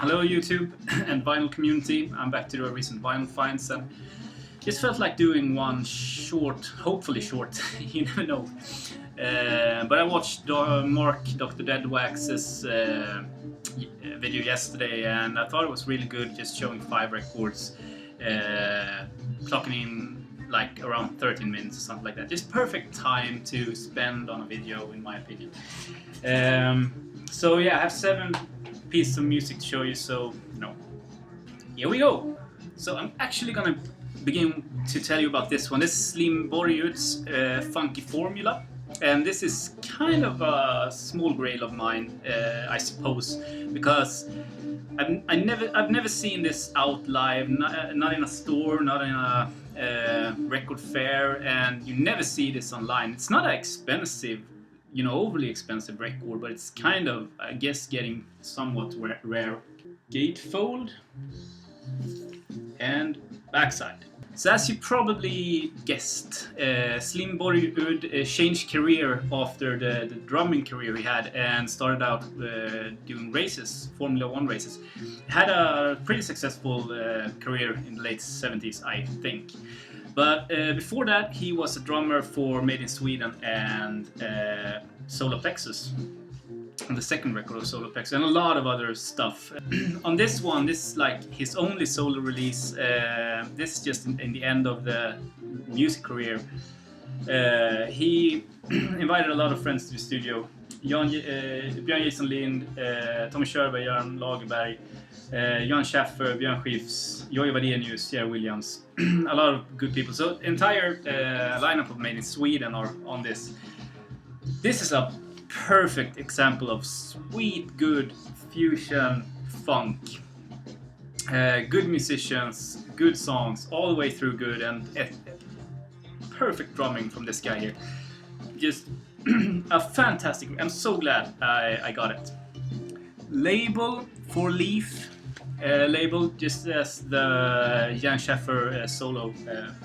Hello YouTube and vinyl community. I'm back to do a recent vinyl finds and just felt like doing one short, hopefully short, you never know. But I watched Mark Dr. Deadwax's video yesterday and I thought it was really good, just showing 5 records, clocking in like around 13 minutes or something like that. Just perfect time to spend on a video in my opinion. So yeah, I have 7 pieces of music to show you, so here we go. So I'm actually gonna begin to tell you about this one. This is Slim Borgud's Funky Formula, and this is kind of a small grail of mine, I suppose, because I've never seen this out live, not in a store, not in a record fair, and you never see this online. It's not an expensive, overly expensive record, but it's kind of, I guess, getting somewhat rare. Gatefold and backside. So as you probably guessed, Slim Borgud changed career after the drumming career he had and started out doing races, Formula 1 races. He had a pretty successful career in the late 70s, I think. But before that, he was a drummer for Made in Sweden and Solar Plexus, on the second record of Solar Plexus, and a lot of other stuff. On this one, this is like his only solo release. This is just in the end of the music career. He invited a lot of friends to the studio. Björn Jason Lind, Tommy Körberg, Göran Lagerberg, Johan Schaffer, Björn Skifs, Joey Wadenius, Jerry Williams. A lot of good people. So entire lineup of Made in Sweden are on this. This is a perfect example of sweet, good fusion funk. Good musicians, good songs, all the way through good, and perfect drumming from this guy here. Just a fantastic. I'm so glad I got it. Label for Leaf. Label just as the Jan Schaffer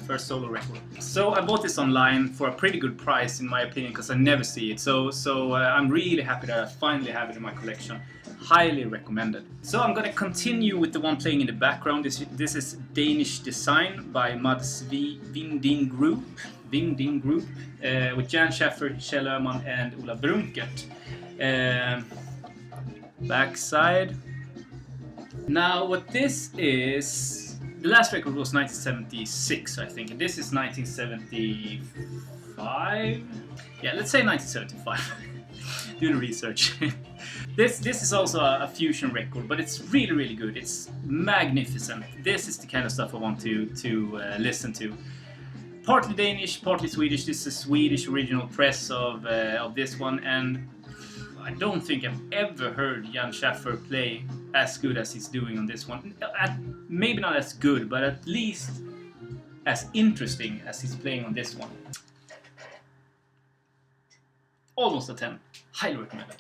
first solo record. So I bought this online for a pretty good price in my opinion, because I never see it. So I'm really happy that I finally have it in my collection. Highly recommended. So I'm gonna continue with the one playing in the background. This is Danish Design by Mads Vinding Group. With Jan Schaffer, Kjell Öhman and Ola Brunkert. Backside. Now what this is, the last record was 1976 I think, and this is 1975? Yeah, let's say 1975. Do the research. This is also a fusion record, but it's really, really good. It's magnificent. This is the kind of stuff I want to listen to. Partly Danish, partly Swedish. This is a Swedish original press of this one, and I don't think I've ever heard Jan Schaffer play as good as he's doing on this one. Maybe not as good, but at least as interesting as he's playing on this one. Almost a 10. Highly recommended.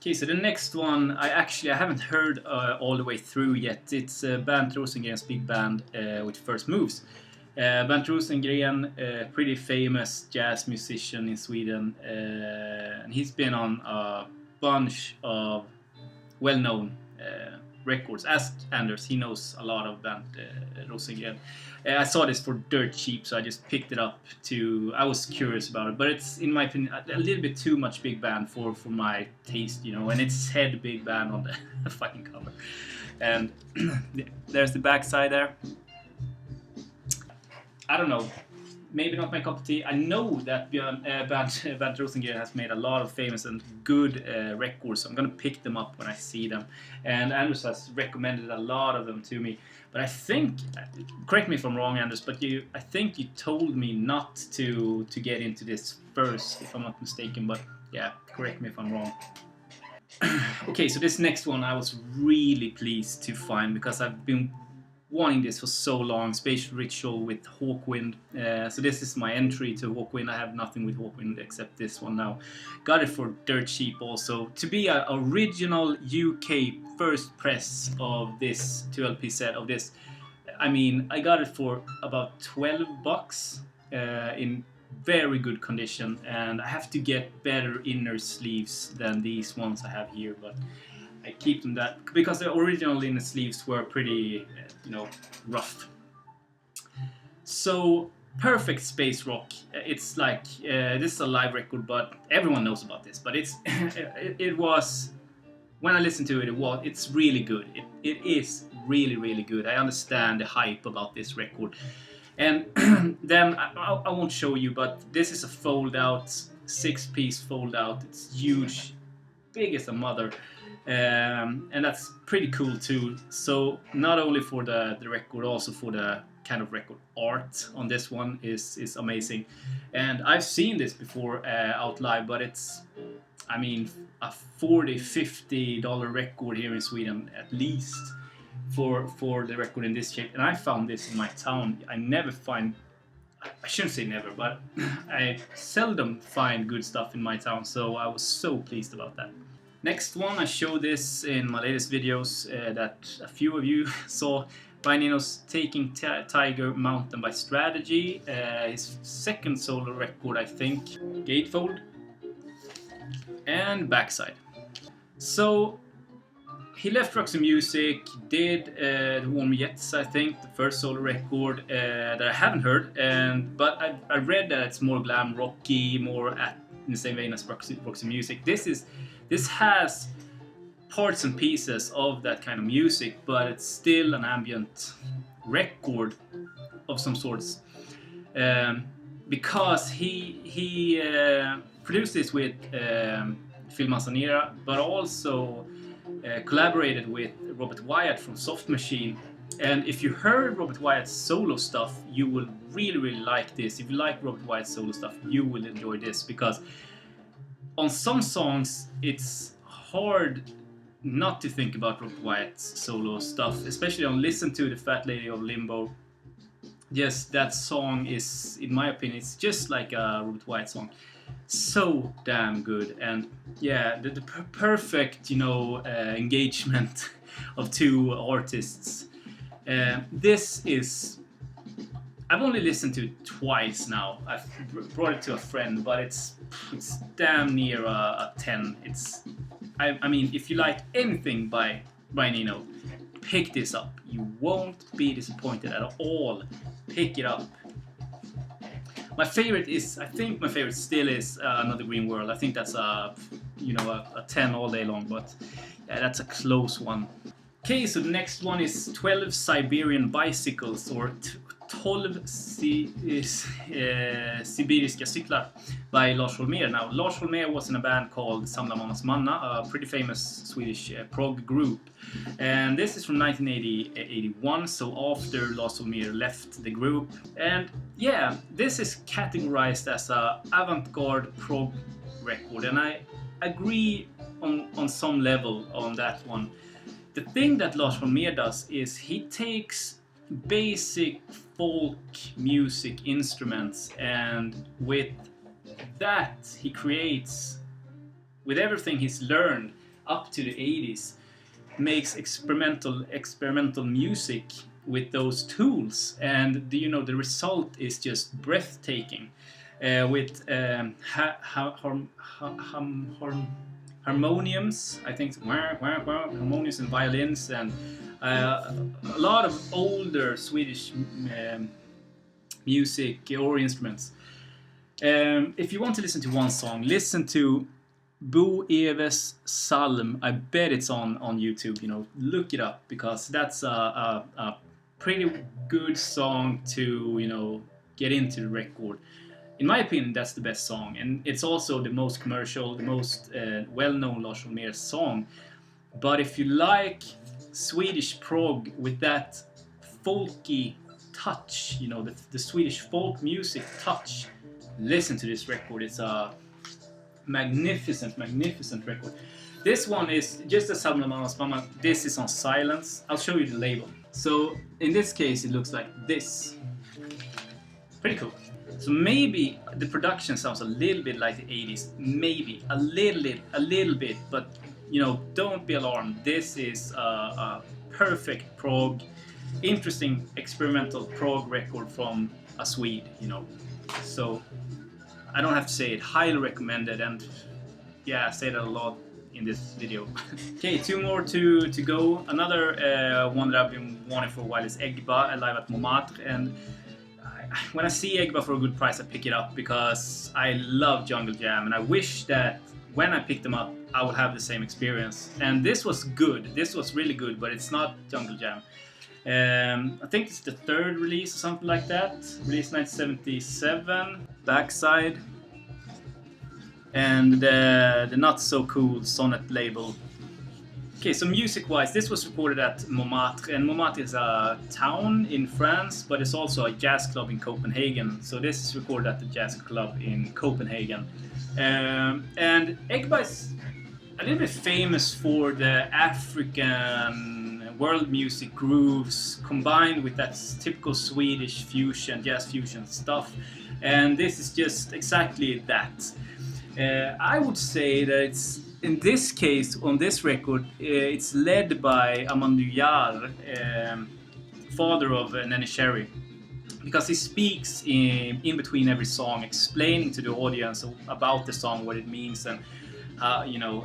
Okay, so the next one I haven't heard all the way through yet. It's Bernt Rosengren's big band with First Moves. Bernt Rosengren, pretty famous jazz musician in Sweden, and he's been on a bunch of well-known records. Ask Anders, he knows a lot of Bernt Rosengren. I saw this for dirt cheap, so I just picked it up I was curious about it, but it's, in my opinion, a little bit too much big band for my taste, and it's head big band on the fucking cover. And there's the backside there. I don't know, maybe not my cup of tea. I know that Bernt Rosengren has made a lot of famous and good records, so I'm gonna pick them up when I see them. And Anders has recommended a lot of them to me. But I think, correct me if I'm wrong, Anders, but I think you told me not to get into this first, if I'm not mistaken. But yeah, correct me if I'm wrong. Okay, so this next one I was really pleased to find, because I've been wanting this for so long. Spatial Ritual with Hawkwind. So this is my entry to Hawkwind. I have nothing with Hawkwind except this one now. Got it for dirt cheap also. To be an original UK first press of this 2LP set of this, I mean, I got it for about $12 in very good condition, and I have to get better inner sleeves than these ones I have here, but I keep them that because the original linen sleeves were pretty, rough. So perfect space rock. It's like this is a live record, but everyone knows about this. But it's it was when I listened to it, it's really good. It is really really good. I understand the hype about this record, and then I won't show you, but this is a fold out 6-piece fold out. It's huge, big as a mother. And that's pretty cool too. So not only for the record, also for the kind of record art on this one is amazing. And I've seen this before out live, but it's, I mean, a $40-50 record here in Sweden at least for the record in this shape. And I found this in my town. I shouldn't say never, but I seldom find good stuff in my town, so I was so pleased about that. Next one, I showed this in my latest videos that a few of you saw. Brian Eno's Taking Tiger Mountain by Strategy, his second solo record, I think. Gatefold and Backside. So he left Roxy Music, did The Warm Jets, I think, the first solo record that I haven't heard, but I read that it's more glam rocky, more in the same vein as Roxy Music. This has parts and pieces of that kind of music, but it's still an ambient record of some sorts. Because he produced this with Phil Manzanera, but also collaborated with Robert Wyatt from Soft Machine. And if you heard Robert Wyatt's solo stuff, you will really, really like this. If you like Robert Wyatt's solo stuff, you will enjoy this, because on some songs it's hard not to think about Robert Wyatt's solo stuff, especially on Listen to the Fat Lady of Limbo. Yes, that song is, in my opinion, it's just like a Robert Wyatt song. So damn good. And yeah, the perfect, engagement of two artists. This is, I've only listened to it twice now. I've brought it to a friend, but it's damn near a 10. I mean, if you like anything by Brian Eno, pick this up. You won't be disappointed at all. Pick it up. I think my favorite still is Another Green World. I think that's a 10 all day long, but yeah, that's a close one. Okay, so the next one is 12 Siberian Bicycles, or 12 Sibiriska cyklar by Lars Holmér. Now, Lars Holmér was in a band called Samla Mammas Manna, a pretty famous Swedish prog group. And this is from 1981, so after Lars Holmér left the group. And yeah, this is categorized as a avant-garde prog record, and I agree on some level on that one. The thing that Lars Holmér does is he takes basic folk music instruments, and with that he creates, with everything he's learned up to the 80s, makes experimental music with those tools, and the result is just breathtaking. With harmoniums, I think, harmoniums and violins, and a lot of older Swedish music or instruments. If you want to listen to one song, listen to Bo Eves Psalm. I bet it's on YouTube. Look it up, because that's a pretty good song to get into the record. In my opinion, that's the best song, and it's also the most commercial, the most well-known Lars Holmér song. But if you like Swedish prog with that folky touch, the Swedish folk music touch, listen to this record. It's a magnificent record. This one is just as Samla Mammas Manna. This is on silence. I'll show you the label. So in this case, it looks like this. Pretty cool. So maybe the production sounds a little bit like the 80s, maybe a little bit, but don't be alarmed. This is a perfect prog, interesting experimental prog record from a Swede, So I don't have to say it, highly recommended. And yeah, I say that a lot. in this video. Okay, 2 more to go. Another one that I've been wanting for a while is Egba live at Montmartre, and when I see Egba for a good price, I pick it up because I love Jungle Jam, and I wish that when I picked them up, I would have the same experience. And this was good. This was really good, but it's not Jungle Jam. I think it's the 3rd release or something like that. Released 1977. Backside. And the not so cool Sonnet label. Okay, so music-wise, this was recorded at Montmartre, and Montmartre is a town in France, but it's also a jazz club in Copenhagen. So this is recorded at the jazz club in Copenhagen. And Egba is a little bit famous for the African world music grooves combined with that typical Swedish fusion, jazz fusion stuff. And this is just exactly that. I would say that it's, in this case, on this record, it's led by Amadou Yar, father of Neneh Cherry, because he speaks in between every song, explaining to the audience about the song, what it means, and you know,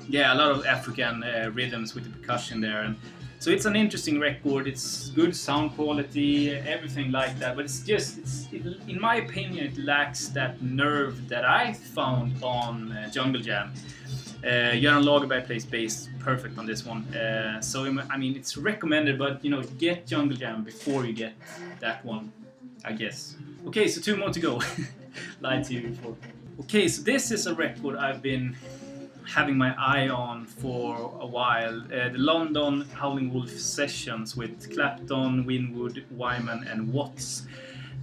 yeah, a lot of African rhythms with the percussion there. And so it's an interesting record. It's good sound quality, everything like that. But it's just, in my opinion, it lacks that nerve that I found on Jungle Jam. Göran Lagerberg plays bass perfect on this one. So I mean, it's recommended, but you know, get Jungle Jam before you get that one, I guess. Okay, so 2 more to go. Lied to you before. Okay, so this is a record I've been having my eye on for a while. The London Howling Wolf sessions with Clapton, Winwood, Wyman and Watts.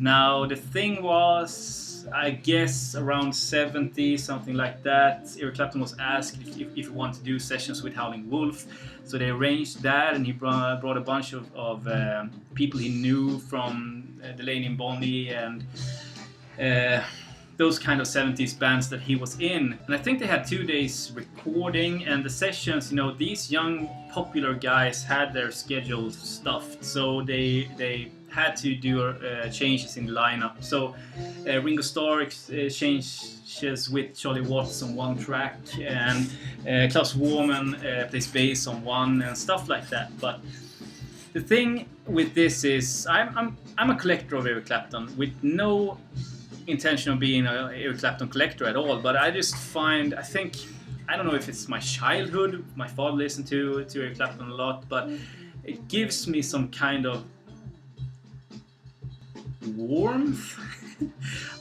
Now the thing was, I guess around 70, something like that, Eric Clapton was asked if he wanted to do sessions with Howling Wolf. So they arranged that, and he brought a bunch of people he knew from Delaney and Bonnie and those kind of 70s bands that he was in. And I think they had 2 days recording, and the sessions, you know, these young popular guys had their schedules stuffed, so they had to do changes in the lineup. So Ringo Starr changes with Charlie Watts on one track, and Klaus Warman plays bass on one, and stuff like that. But the thing with this is, I'm a collector of Eric Clapton with no intention of being an Eric Clapton collector at all, but I just find, I don't know if it's my childhood, my father listened to Eric Clapton a lot, but it gives me some kind of warmth.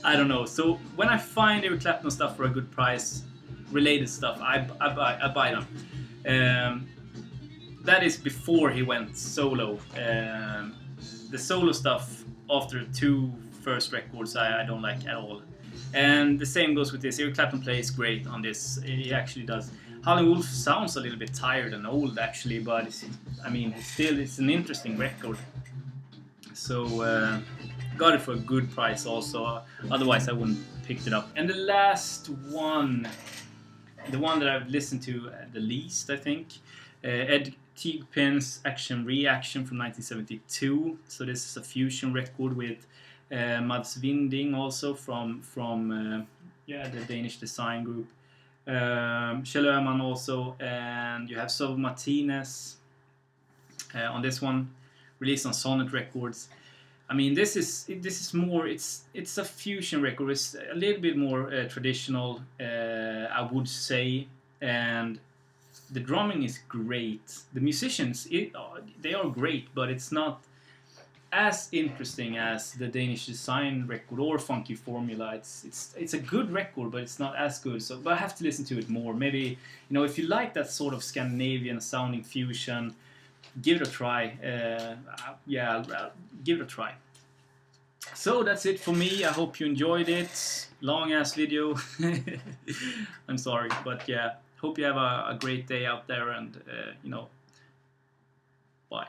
I don't know. So when I find Eric Clapton stuff for a good price, related stuff, I buy them. That is before he went solo. The solo stuff after 2 first records I don't like at all. And the same goes with this. Eric Clapton plays great on this. He actually does. Howling Wolf sounds a little bit tired and old actually, but I mean, still it's an interesting record. So got it for a good price also. Otherwise I wouldn't picked it up. And the last one, the one that I've listened to the least, I think, Ed Thigpen's Action Reaction from 1972. So this is a fusion record with Mads Winding also from the Danish design group. Kjell Öhman also, and you have Sol Martinez on this one, released on Sonnet Records. I mean, this is more, it's a fusion record. It's a little bit more traditional, I would say, and the drumming is great. The musicians, they are great, but it's not as interesting as the Danish design record or Funky Formula. It's a good record, but it's not as good. So, but I have to listen to it more. Maybe, you know, if you like that sort of Scandinavian sounding fusion, give it a try. Yeah, give it a try. So that's it for me. I hope you enjoyed it. Long ass video. I'm sorry, but yeah, hope you have a great day out there, and you know, bye.